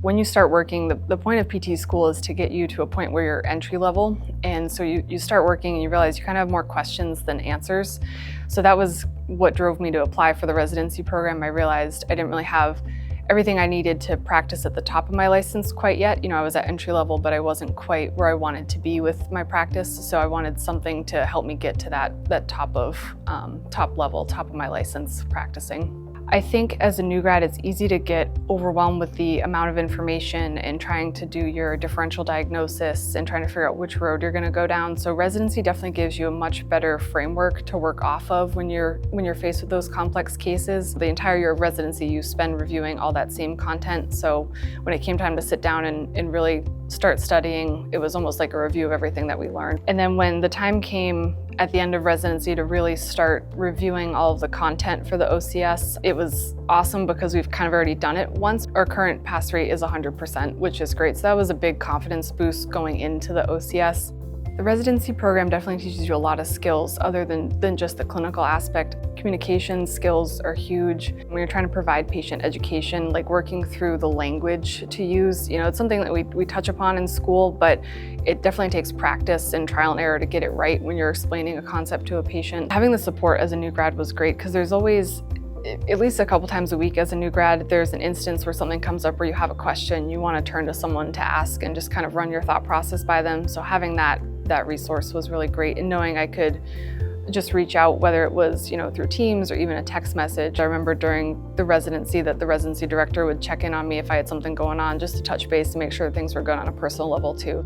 When you start working, the point of PT school is to get you to a point where you're entry level. And so you start working and you realize you kind of have more questions than answers. So that was what drove me to apply for the residency program. I realized I didn't really have everything I needed to practice at the top of my license quite yet. I was at entry level, but I wasn't quite where I wanted to be with my practice. So I wanted something to help me get to that top level, top of my license practicing. I think as a new grad, it's easy to get overwhelmed with the amount of information and trying to do your differential diagnosis and trying to figure out which road you're going to go down. So residency definitely gives you a much better framework to work off of when you're faced with those complex cases. The entire year of residency, you spend reviewing all that same content. So when it came time to sit down and really start studying, it was almost like a review of everything that we learned. And then when the time came at the end of residency to really start reviewing all of the content for the OCS, it was awesome because we've kind of already done it once. Our current pass rate is 100%, which is great. So that was a big confidence boost going into the OCS. The residency program definitely teaches you a lot of skills other than just the clinical aspect. Communication skills are huge. When you're trying to provide patient education, like working through the language to use, it's something that we touch upon in school, but it definitely takes practice and trial and error to get it right when you're explaining a concept to a patient. Having the support as a new grad was great because there's always, at least a couple times a week as a new grad, there's an instance where something comes up where you have a question, you want to turn to someone to ask and just kind of run your thought process by them. So having that resource was really great, and knowing I could just reach out, whether it was through Teams or even a text message. I remember during the residency that the residency director would check in on me if I had something going on, just to touch base and make sure things were good on a personal level too.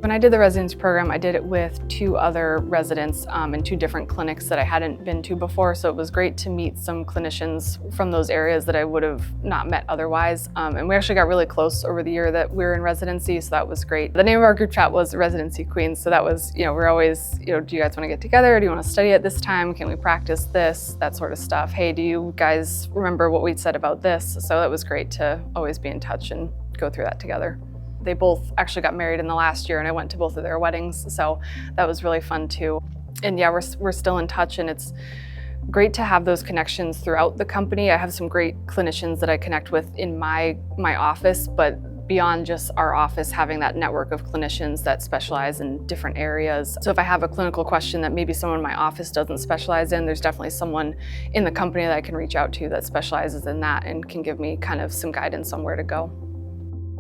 When I did the residency program, I did it with 2 other residents in 2 different clinics that I hadn't been to before, so it was great to meet some clinicians from those areas that I would have not met otherwise. And we actually got really close over the year that we were in residency, so that was great. The name of our group chat was Residency Queens, so that was, we're always, do you guys want to get together? Do you want to study at this time? Can we practice this? That sort of stuff. Hey, do you guys remember what we said about this? So that was great to always be in touch and go through that together. They both actually got married in the last year, and I went to both of their weddings, so that was really fun too. And yeah, we're still in touch, and it's great to have those connections throughout the company. I have some great clinicians that I connect with in my office, but beyond just our office, having that network of clinicians that specialize in different areas. So if I have a clinical question that maybe someone in my office doesn't specialize in, there's definitely someone in the company that I can reach out to that specializes in that and can give me kind of some guidance on where to go.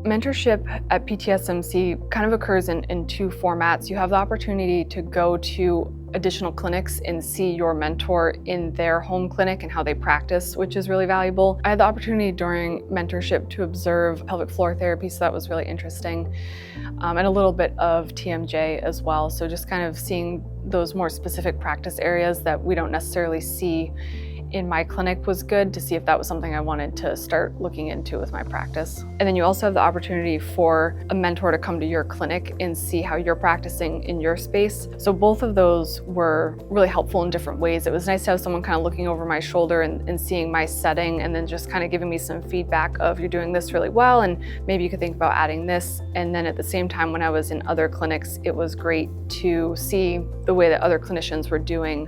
Mentorship at PTSMC kind of occurs in 2 formats. You have the opportunity to go to additional clinics and see your mentor in their home clinic and how they practice, which is really valuable. I had the opportunity during mentorship to observe pelvic floor therapy, so that was really interesting, and a little bit of TMJ as well. So just kind of seeing those more specific practice areas that we don't necessarily see in my clinic was good to see if that was something I wanted to start looking into with my practice. And then you also have the opportunity for a mentor to come to your clinic and see how you're practicing in your space. So both of those were really helpful in different ways. It was nice to have someone kind of looking over my shoulder and seeing my setting, and then just kind of giving me some feedback of, you're doing this really well, and maybe you could think about adding this. And then at the same time, when I was in other clinics, it was great to see the way that other clinicians were doing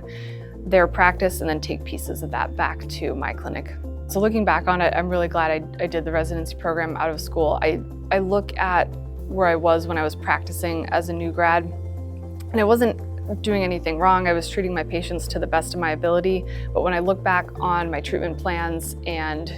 their practice and then take pieces of that back to my clinic. So looking back on it, I'm really glad I did the residency program out of school. I look at where I was when I was practicing as a new grad, and I wasn't doing anything wrong. I was treating my patients to the best of my ability, but when I look back on my treatment plans and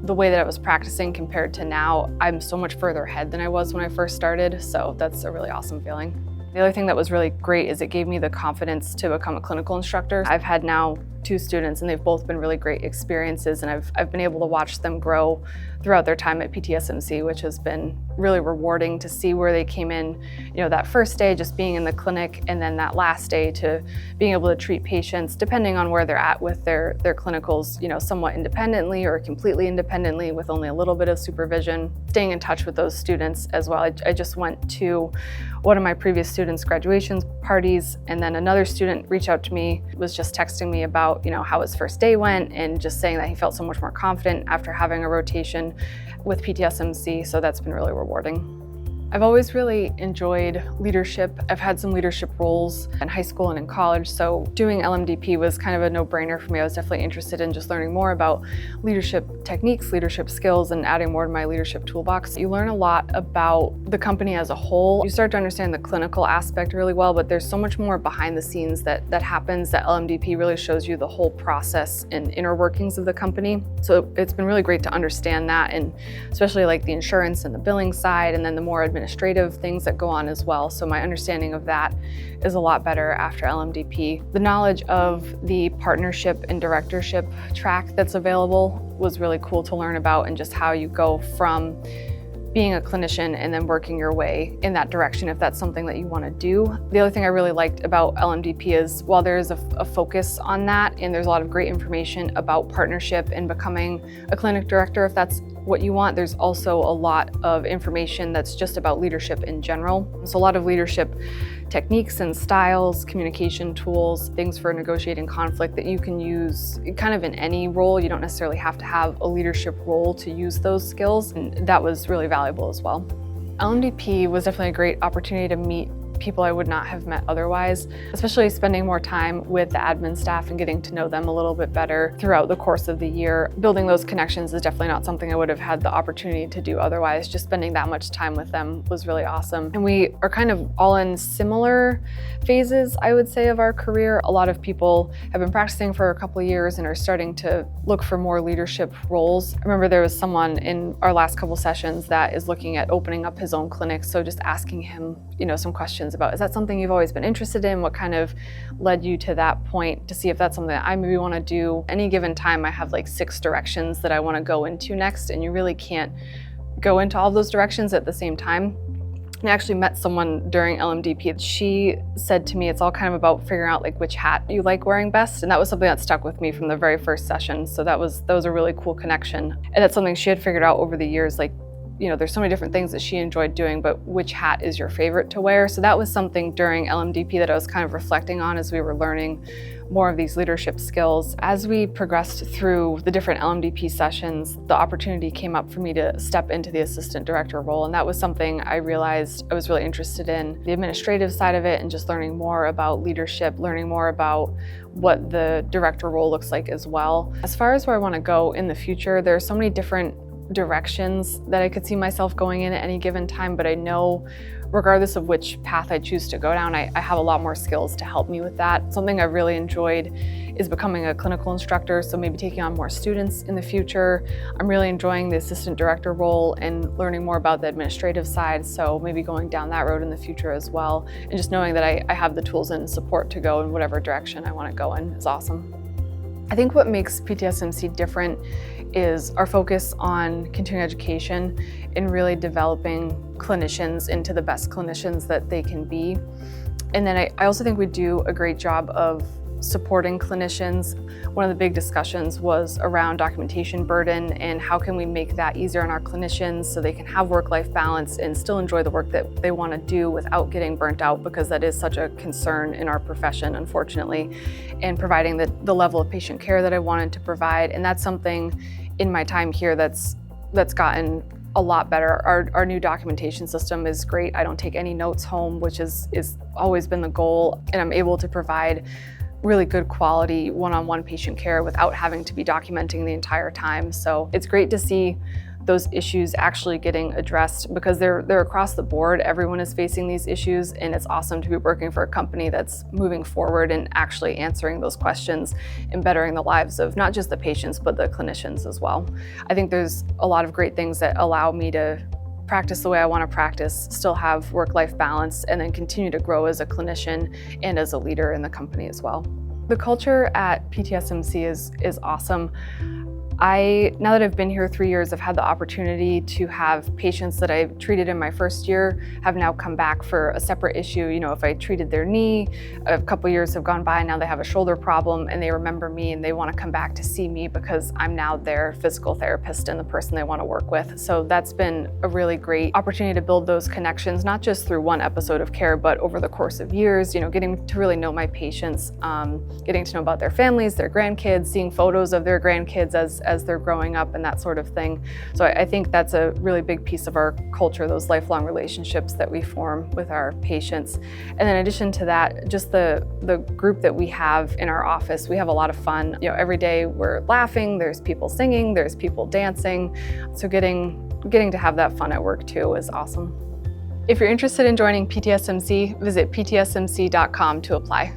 the way that I was practicing compared to now, I'm so much further ahead than I was when I first started, so that's a really awesome feeling. The other thing that was really great is it gave me the confidence to become a clinical instructor. I've had now 2 students, and they've both been really great experiences, and I've been able to watch them grow throughout their time at PTSMC, which has been really rewarding to see where they came in, that first day just being in the clinic, and then that last day to being able to treat patients depending on where they're at with their clinicals, somewhat independently or completely independently with only a little bit of supervision. Staying in touch with those students as well. I just went to one of my previous students' graduation parties, and then another student reached out to me, was just texting me about how his first day went, and just saying that he felt so much more confident after having a rotation with PTSMC, so that's been really rewarding. I've always really enjoyed leadership. I've had some leadership roles in high school and in college, so doing LMDP was kind of a no-brainer for me. I was definitely interested in just learning more about leadership techniques, leadership skills, and adding more to my leadership toolbox. You learn a lot about the company as a whole. You start to understand the clinical aspect really well, but there's so much more behind the scenes that happens that LMDP really shows you the whole process and inner workings of the company. So it's been really great to understand that, and especially like the insurance and the billing side, and then the more administrative things that go on as well. So my understanding of that is a lot better after LMDP. The knowledge of the partnership and directorship track that's available was really cool to learn about, and just how you go from being a clinician and then working your way in that direction if that's something that you want to do. The other thing I really liked about LMDP is while there is a focus on that, and there's a lot of great information about partnership and becoming a clinic director if that's what you want, there's also a lot of information that's just about leadership in general. So a lot of leadership techniques and styles, communication tools, things for negotiating conflict that you can use kind of in any role. You don't necessarily have to have a leadership role to use those skills, and that was really valuable as well. LMDP was definitely a great opportunity to meet people I would not have met otherwise, especially spending more time with the admin staff and getting to know them a little bit better throughout the course of the year. Building those connections is definitely not something I would have had the opportunity to do otherwise. Just spending that much time with them was really awesome. And we are kind of all in similar phases, I would say, of our career. A lot of people have been practicing for a couple of years and are starting to look for more leadership roles. I remember there was someone in our last couple sessions that is looking at opening up his own clinic, so just asking him, some questions about, is that something you've always been interested in? What kind of led you to that point, to see if that's something that I maybe want to do. Any given time, I have like 6 directions that I want to go into next, and you really can't go into all of those directions at the same time. And I actually met someone during LMDP. She said to me, it's all kind of about figuring out like which hat you like wearing best. And that was something that stuck with me from the very first session. So that was a really cool connection. And that's something she had figured out over the years, like, there's so many different things that she enjoyed doing, but which hat is your favorite to wear? So that was something during LMDP that I was kind of reflecting on as we were learning more of these leadership skills. As we progressed through the different LMDP sessions, the opportunity came up for me to step into the assistant director role, and that was something I realized I was really interested in. The administrative side of it, and just learning more about leadership, learning more about what the director role looks like as well. As far as where I want to go in the future, there are so many different directions that I could see myself going in at any given time, but I know regardless of which path I choose to go down, I have a lot more skills to help me with that. Something I really enjoyed is becoming a clinical instructor, so maybe taking on more students in the future. I'm really enjoying the assistant director role and learning more about the administrative side, so maybe going down that road in the future as well. And just knowing that I have the tools and support to go in whatever direction I want to go in is awesome. I think what makes PTSMC different is our focus on continuing education and really developing clinicians into the best clinicians that they can be. And then I also think we do a great job of supporting clinicians. One of the big discussions was around documentation burden and how can we make that easier on our clinicians so they can have work-life balance and still enjoy the work that they want to do without getting burnt out, because that is such a concern in our profession, unfortunately, and providing the level of patient care that I wanted to provide. And that's something in my time here that's gotten a lot better. Our new documentation system is great. I don't take any notes home, which is always been the goal, and I'm able to provide really good quality one-on-one patient care without having to be documenting the entire time. So it's great to see those issues actually getting addressed, because they're across the board. Everyone is facing these issues, and it's awesome to be working for a company that's moving forward and actually answering those questions and bettering the lives of not just the patients, but the clinicians as well. I think there's a lot of great things that allow me to practice the way I want to practice, still have work-life balance, and then continue to grow as a clinician and as a leader in the company as well. The culture at PTSMC is awesome. Now that I've been here 3 years, I've had the opportunity to have patients that I've treated in my first year have now come back for a separate issue. If I treated their knee, a couple years have gone by, now they have a shoulder problem, and they remember me and they want to come back to see me because I'm now their physical therapist and the person they want to work with. So that's been a really great opportunity to build those connections, not just through one episode of care, but over the course of years, getting to really know my patients, getting to know about their families, their grandkids, seeing photos of their grandkids as as they're growing up and that sort of thing. So I think that's a really big piece of our culture, those lifelong relationships that we form with our patients. And then in addition to that, just the group that we have in our office, we have a lot of fun. Every day we're laughing, there's people singing, there's people dancing. So getting to have that fun at work too is awesome. If you're interested in joining PTSMC, visit ptsmc.com to apply.